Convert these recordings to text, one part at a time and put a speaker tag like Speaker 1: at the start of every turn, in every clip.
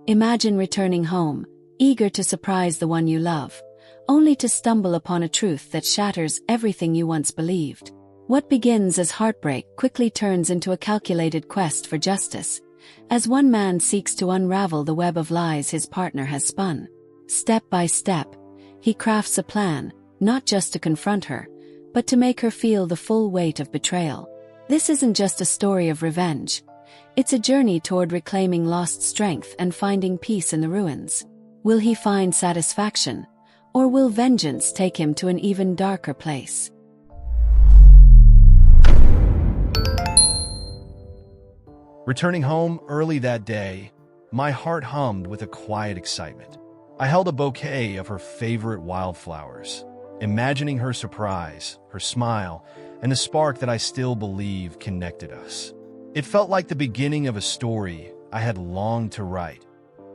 Speaker 1: Imagine returning home, eager to surprise the one you love, only to stumble upon a truth that shatters everything you once believed. What begins as heartbreak quickly turns into a calculated quest for justice, as one man seeks to unravel the web of lies his partner has spun. Step by step, he crafts a plan, not just to confront her, but to make her feel the full weight of betrayal. This isn't just a story of revenge. It's a journey toward reclaiming lost strength and finding peace in the ruins. Will he find satisfaction, or will vengeance take him to an even darker place?
Speaker 2: Returning home early that day, my heart hummed with a quiet excitement. I held a bouquet of her favorite wildflowers, imagining her surprise, her smile, and the spark that I still believe connected us. It felt like the beginning of a story I had longed to write,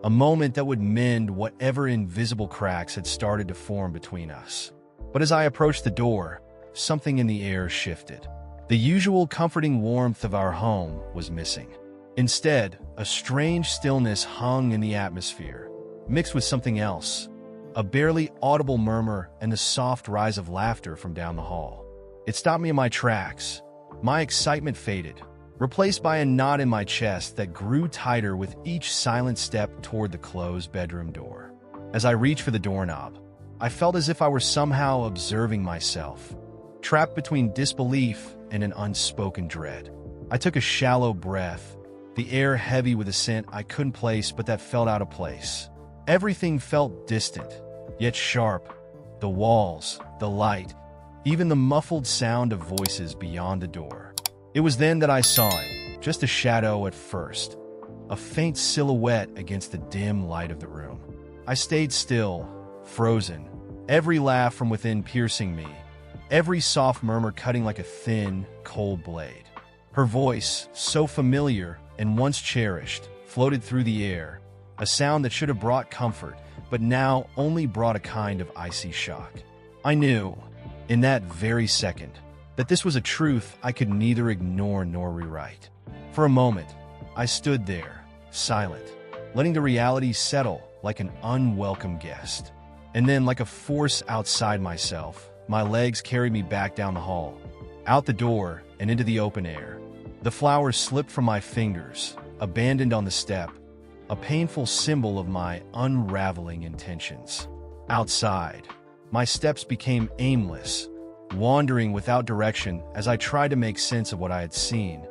Speaker 2: a moment that would mend whatever invisible cracks had started to form between us. But as I approached the door, something in the air shifted. The usual comforting warmth of our home was missing. Instead, a strange stillness hung in the atmosphere, mixed with something else, a barely audible murmur and the soft rise of laughter from down the hall. It stopped me in my tracks. My excitement faded, replaced by a knot in my chest that grew tighter with each silent step toward the closed bedroom door. As I reached for the doorknob, I felt as if I were somehow observing myself, trapped between disbelief and an unspoken dread. I took a shallow breath, the air heavy with a scent I couldn't place but that felt out of place. Everything felt distant, yet sharp. The walls, the light, even the muffled sound of voices beyond the door. It was then that I saw it, just a shadow at first, a faint silhouette against the dim light of the room. I stayed still, frozen, every laugh from within piercing me, every soft murmur cutting like a thin, cold blade. Her voice, so familiar and once cherished, floated through the air, a sound that should have brought comfort, but now only brought a kind of icy shock. I knew, in that very second, that this was a truth I could neither ignore nor rewrite. For a moment, I stood there, silent, letting the reality settle like an unwelcome guest. And then, like a force outside myself, my legs carried me back down the hall, out the door and into the open air. The flowers slipped from my fingers, abandoned on the step, a painful symbol of my unraveling intentions. Outside, my steps became aimless, wandering without direction as I tried to make sense of what I had seen,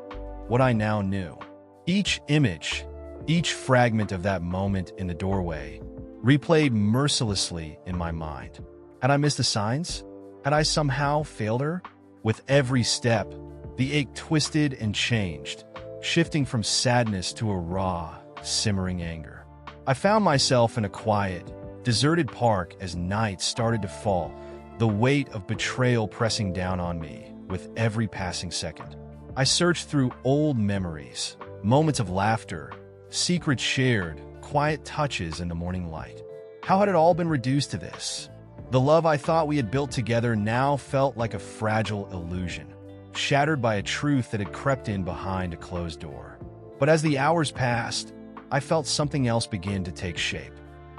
Speaker 2: what I now knew. Each image, each fragment of that moment in the doorway, replayed mercilessly in my mind. Had I missed the signs? Had I somehow failed her? With every step, the ache twisted and changed, shifting from sadness to a raw, simmering anger. I found myself in a quiet, deserted park as night started to fall, the weight of betrayal pressing down on me with every passing second. I searched through old memories, moments of laughter, secrets shared, quiet touches in the morning light. How had it all been reduced to this? The love I thought we had built together now felt like a fragile illusion, shattered by a truth that had crept in behind a closed door. But as the hours passed, I felt something else begin to take shape.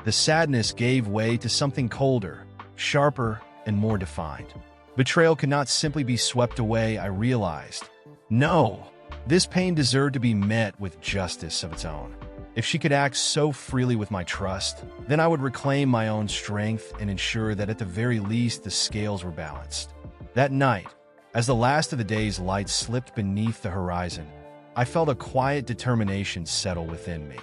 Speaker 2: The sadness gave way to something colder, sharper, and more defined. Betrayal could not simply be swept away, I realized. No, this pain deserved to be met with justice of its own. If she could act so freely with my trust, then I would reclaim my own strength and ensure that at the very least the scales were balanced. That night, as the last of the day's light slipped beneath the horizon, I felt a quiet determination settle within me.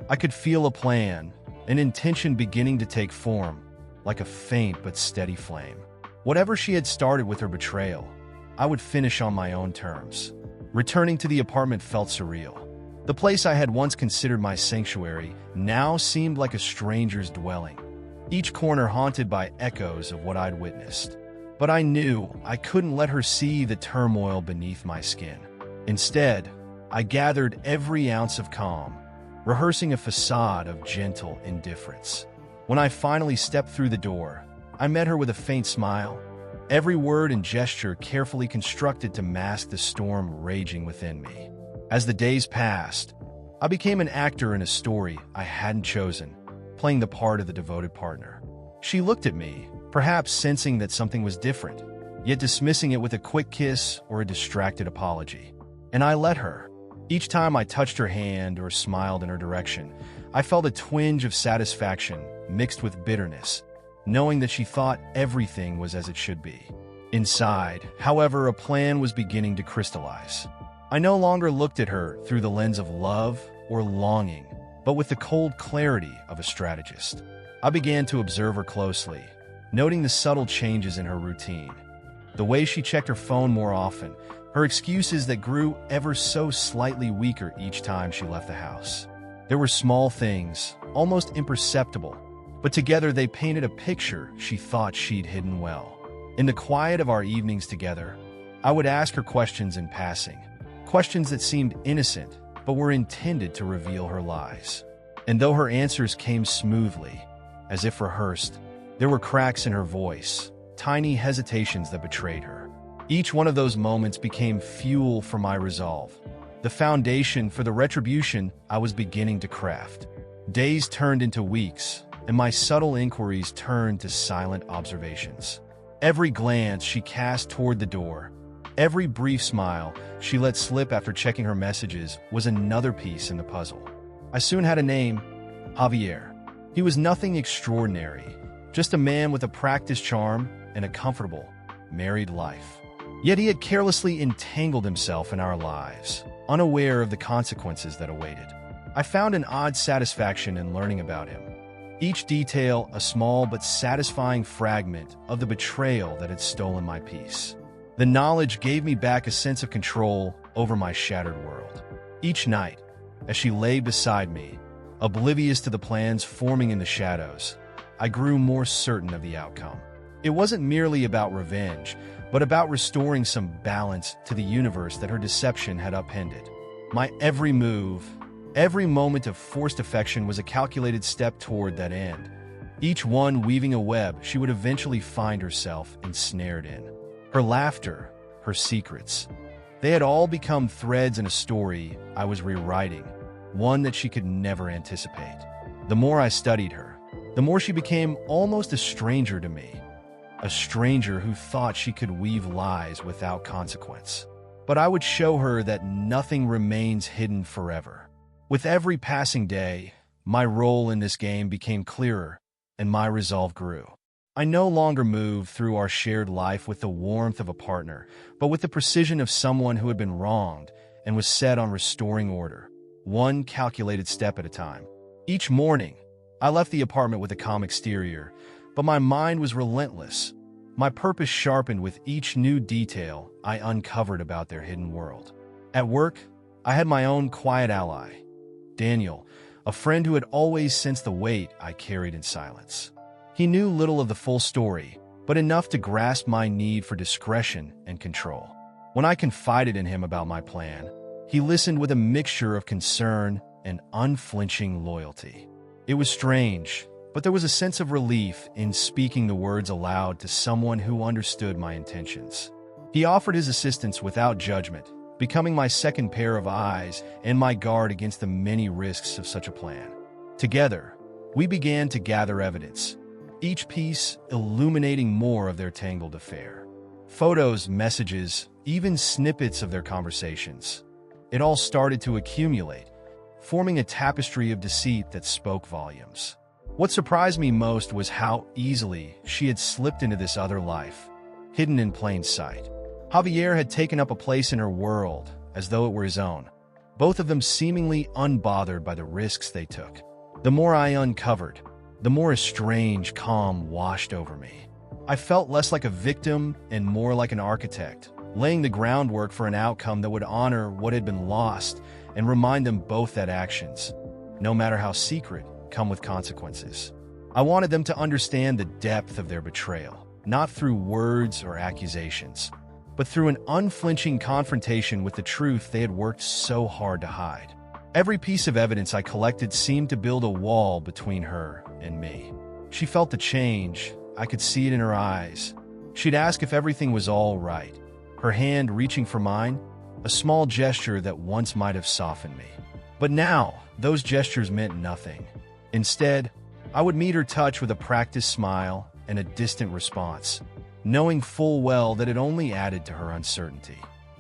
Speaker 2: I could feel a plan, an intention beginning to take form, like a faint but steady flame. Whatever she had started with her betrayal, I would finish on my own terms. Returning to the apartment felt surreal. The place I had once considered my sanctuary now seemed like a stranger's dwelling, each corner haunted by echoes of what I'd witnessed. But I knew I couldn't let her see the turmoil beneath my skin. Instead, I gathered every ounce of calm, rehearsing a facade of gentle indifference. When I finally stepped through the door, I met her with a faint smile, every word and gesture carefully constructed to mask the storm raging within me. As the days passed, I became an actor in a story I hadn't chosen, playing the part of the devoted partner. She looked at me, perhaps sensing that something was different, yet dismissing it with a quick kiss or a distracted apology. And I let her. Each time I touched her hand or smiled in her direction, I felt a twinge of satisfaction mixed with bitterness, knowing that she thought everything was as it should be. Inside, however, a plan was beginning to crystallize. I no longer looked at her through the lens of love or longing, but with the cold clarity of a strategist. I began to observe her closely, noting the subtle changes in her routine. The way she checked her phone more often, her excuses that grew ever so slightly weaker each time she left the house. There were small things, almost imperceptible, but together they painted a picture she thought she'd hidden well. In the quiet of our evenings together, I would ask her questions in passing, questions that seemed innocent but were intended to reveal her lies. And though her answers came smoothly, as if rehearsed, there were cracks in her voice, tiny hesitations that betrayed her. Each one of those moments became fuel for my resolve, the foundation for the retribution I was beginning to craft. Days turned into weeks, and my subtle inquiries turned to silent observations. Every glance she cast toward the door, every brief smile she let slip after checking her messages was another piece in the puzzle. I soon had a name, Javier. He was nothing extraordinary, just a man with a practiced charm and a comfortable, married life. Yet he had carelessly entangled himself in our lives, unaware of the consequences that awaited. I found an odd satisfaction in learning about him. Each detail a small but satisfying fragment of the betrayal that had stolen my peace. The knowledge gave me back a sense of control over my shattered world. Each night, as she lay beside me, oblivious to the plans forming in the shadows, I grew more certain of the outcome. It wasn't merely about revenge, but about restoring some balance to the universe that her deception had upended. My every move, every moment of forced affection was a calculated step toward that end, each one weaving a web she would eventually find herself ensnared in. Her laughter, her secrets, they had all become threads in a story I was rewriting, one that she could never anticipate. The more I studied her, the more she became almost a stranger to me, a stranger who thought she could weave lies without consequence. But I would show her that nothing remains hidden forever. With every passing day, my role in this game became clearer, and my resolve grew. I no longer moved through our shared life with the warmth of a partner, but with the precision of someone who had been wronged and was set on restoring order, one calculated step at a time. Each morning, I left the apartment with a calm exterior, but my mind was relentless, my purpose sharpened with each new detail I uncovered about their hidden world. At work, I had my own quiet ally, Daniel, a friend who had always sensed the weight I carried in silence. He knew little of the full story, but enough to grasp my need for discretion and control. When I confided in him about my plan, he listened with a mixture of concern and unflinching loyalty. It was strange, but there was a sense of relief in speaking the words aloud to someone who understood my intentions. He offered his assistance without judgment, becoming my second pair of eyes and my guard against the many risks of such a plan. Together, we began to gather evidence, each piece illuminating more of their tangled affair. Photos, messages, even snippets of their conversations. It all started to accumulate, forming a tapestry of deceit that spoke volumes. What surprised me most was how easily she had slipped into this other life, hidden in plain sight. Javier had taken up a place in her world, as though it were his own, both of them seemingly unbothered by the risks they took. The more I uncovered, the more a strange calm washed over me. I felt less like a victim and more like an architect, laying the groundwork for an outcome that would honor what had been lost and remind them both that actions, no matter how secret, come with consequences. I wanted them to understand the depth of their betrayal, not through words or accusations, but through an unflinching confrontation with the truth they had worked so hard to hide. Every piece of evidence I collected seemed to build a wall between her and me. She felt the change. I could see it in her eyes. She'd ask if everything was all right, her hand reaching for mine, a small gesture that once might have softened me. But now, those gestures meant nothing. Instead, I would meet her touch with a practiced smile and a distant response, knowing full well that it only added to her uncertainty.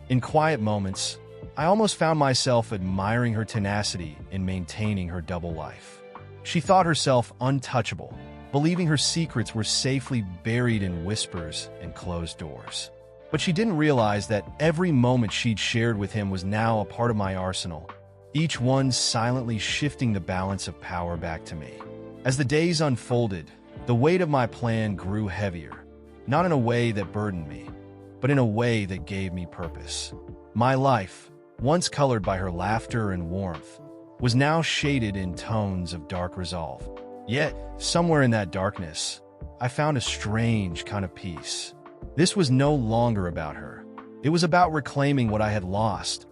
Speaker 2: In quiet moments, I almost found myself admiring her tenacity in maintaining her double life. She thought herself untouchable, believing her secrets were safely buried in whispers and closed doors. But she didn't realize that every moment she'd shared with him was now a part of my arsenal, each one silently shifting the balance of power back to me. As the days unfolded, the weight of my plan grew heavier, not in a way that burdened me, but in a way that gave me purpose. My life, once colored by her laughter and warmth, was now shaded in tones of dark resolve. Yet, somewhere in that darkness, I found a strange kind of peace. This was no longer about her. It was about reclaiming what I had lost,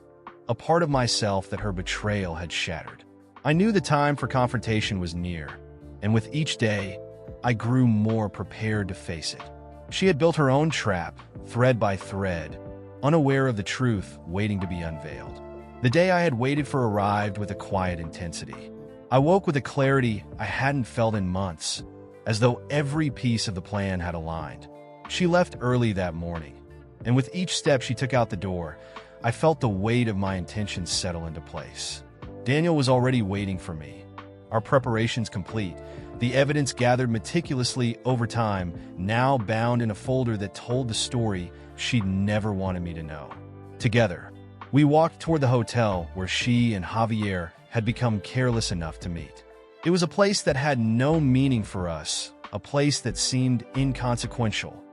Speaker 2: a part of myself that her betrayal had shattered. I knew the time for confrontation was near, and with each day, I grew more prepared to face it. She had built her own trap, thread by thread, unaware of the truth waiting to be unveiled. The day I had waited for arrived with a quiet intensity. I woke with a clarity I hadn't felt in months, as though every piece of the plan had aligned. She left early that morning, and with each step she took out the door, I felt the weight of my intentions settle into place. Daniel was already waiting for me. Our preparations complete, the evidence gathered meticulously over time, now bound in a folder that told the story she'd never wanted me to know. Together, we walked toward the hotel where she and Javier had become careless enough to meet. It was a place that had no meaning for us, a place that seemed inconsequential.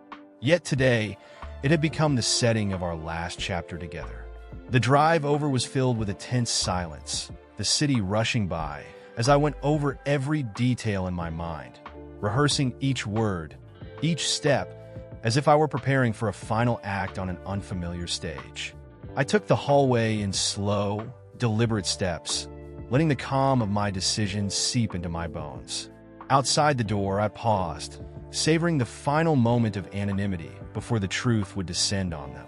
Speaker 2: Yet today, it had become the setting of our last chapter together. The drive over was filled with a tense silence, the city rushing by, as I went over every detail in my mind, rehearsing each word, each step, as if I were preparing for a final act on an unfamiliar stage. I took the hallway in slow, deliberate steps, letting the calm of my decision seep into my bones. Outside the door, I paused, savoring the final moment of anonymity before the truth would descend on them.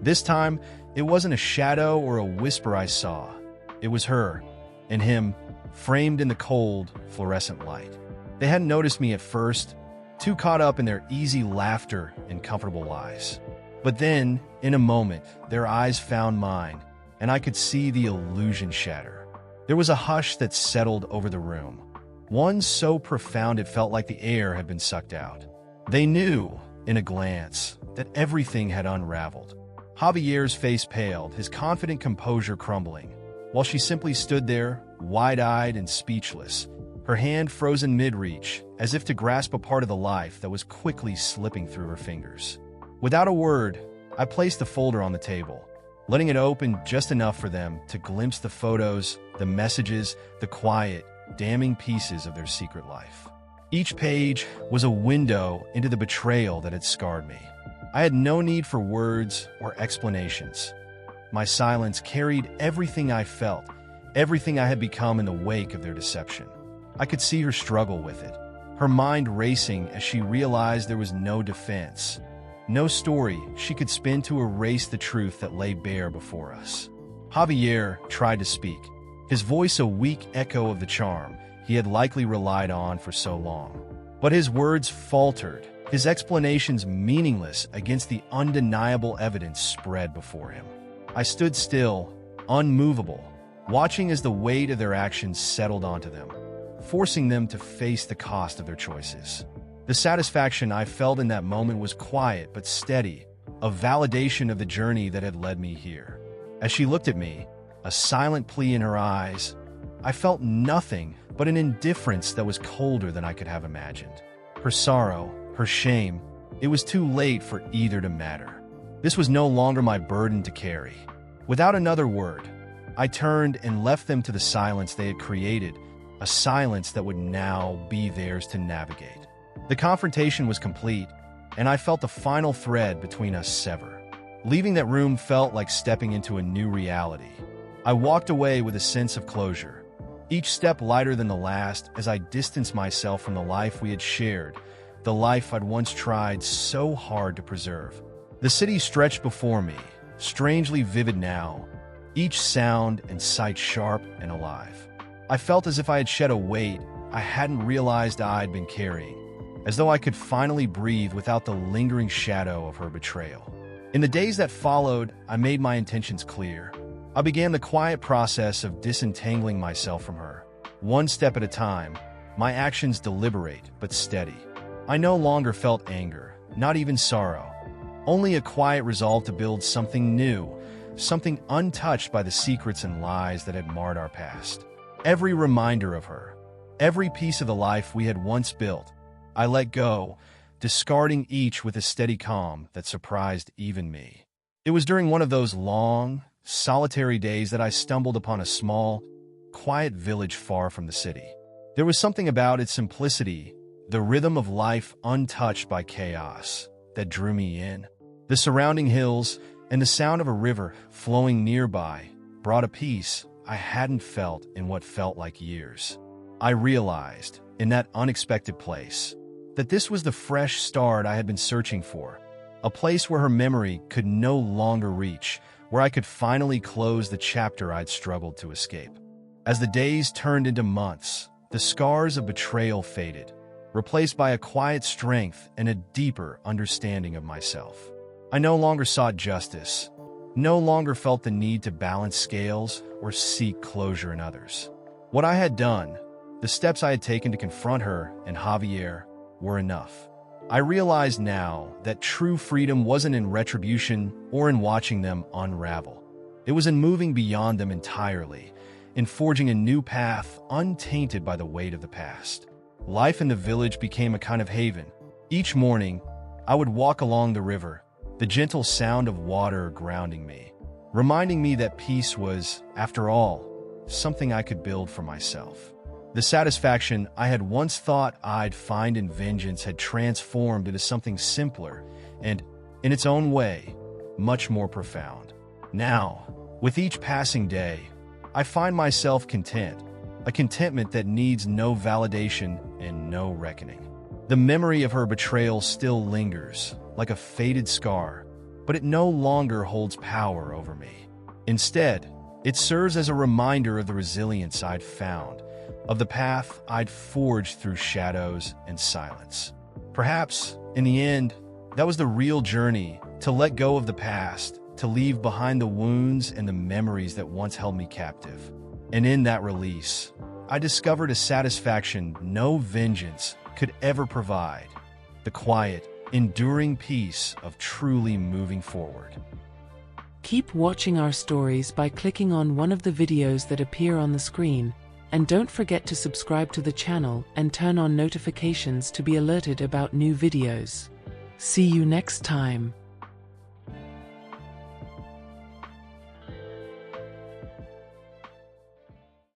Speaker 2: This time, it wasn't a shadow or a whisper I saw. It was her, and him, framed in the cold, fluorescent light. They hadn't noticed me at first, too caught up in their easy laughter and comfortable lies. But then, in a moment, their eyes found mine, and I could see the illusion shatter. There was a hush that settled over the room, one so profound it felt like the air had been sucked out. They knew, in a glance, that everything had unraveled. Javier's face paled, his confident composure crumbling, while she simply stood there, wide-eyed and speechless, her hand frozen mid-reach, as if to grasp a part of the life that was quickly slipping through her fingers. Without a word, I placed the folder on the table, letting it open just enough for them to glimpse the photos, the messages, the quiet, damning pieces of their secret life. Each page was a window into the betrayal that had scarred me. I had no need for words or explanations. My silence carried everything I felt, everything I had become in the wake of their deception. I could see her struggle with it, her mind racing as she realized there was no defense, no story she could spin to erase the truth that lay bare before us. Javier tried to speak, his voice a weak echo of the charm he had likely relied on for so long. But his words faltered, his explanations meaningless against the undeniable evidence spread before him. I stood still, unmovable, watching as the weight of their actions settled onto them, forcing them to face the cost of their choices. The satisfaction I felt in that moment was quiet but steady, a validation of the journey that had led me here. As she looked at me, a silent plea in her eyes, I felt nothing but an indifference that was colder than I could have imagined. Her sorrow, her shame, it was too late for either to matter. This was no longer my burden to carry. Without another word, I turned and left them to the silence they had created, a silence that would now be theirs to navigate. The confrontation was complete, and I felt the final thread between us sever. Leaving that room felt like stepping into a new reality. I walked away with a sense of closure, each step lighter than the last as I distanced myself from the life we had shared, the life I'd once tried so hard to preserve. The city stretched before me, strangely vivid now, each sound and sight sharp and alive. I felt as if I had shed a weight I hadn't realized I'd been carrying, as though I could finally breathe without the lingering shadow of her betrayal. In the days that followed, I made my intentions clear. I began the quiet process of disentangling myself from her, one step at a time, my actions deliberate but steady. I no longer felt anger, not even sorrow, only a quiet resolve to build something new, something untouched by the secrets and lies that had marred our past. Every reminder of her, every piece of the life we had once built, I let go, discarding each with a steady calm that surprised even me. It was during one of those long, solitary days that I stumbled upon a small, quiet village far from the city. There was something about its simplicity, the rhythm of life untouched by chaos, that drew me in. The surrounding hills and the sound of a river flowing nearby brought a peace I hadn't felt in what felt like years. I realized, in that unexpected place, that this was the fresh start I had been searching for, a place where her memory could no longer reach, where I could finally close the chapter I'd struggled to escape. As the days turned into months, the scars of betrayal faded, replaced by a quiet strength and a deeper understanding of myself. I no longer sought justice, no longer felt the need to balance scales or seek closure in others. What I had done, the steps I had taken to confront her and Javier, were enough. I realized now that true freedom wasn't in retribution or in watching them unravel. It was in moving beyond them entirely, in forging a new path untainted by the weight of the past. Life in the village became a kind of haven. Each morning, I would walk along the river, the gentle sound of water grounding me, reminding me that peace was, after all, something I could build for myself. The satisfaction I had once thought I'd find in vengeance had transformed into something simpler and, in its own way, much more profound. Now, with each passing day, I find myself content, a contentment that needs no validation and no reckoning. The memory of her betrayal still lingers, like a faded scar, but it no longer holds power over me. Instead, it serves as a reminder of the resilience I'd found, of the path I'd forged through shadows and silence. Perhaps, in the end, that was the real journey, to let go of the past, to leave behind the wounds and the memories that once held me captive. And in that release, I discovered a satisfaction no vengeance could ever provide, the quiet, enduring peace of truly moving forward.
Speaker 3: Keep watching our stories by clicking on one of the videos that appear on the screen, and don't forget to subscribe to the channel and turn on notifications to be alerted about new videos. See you next time.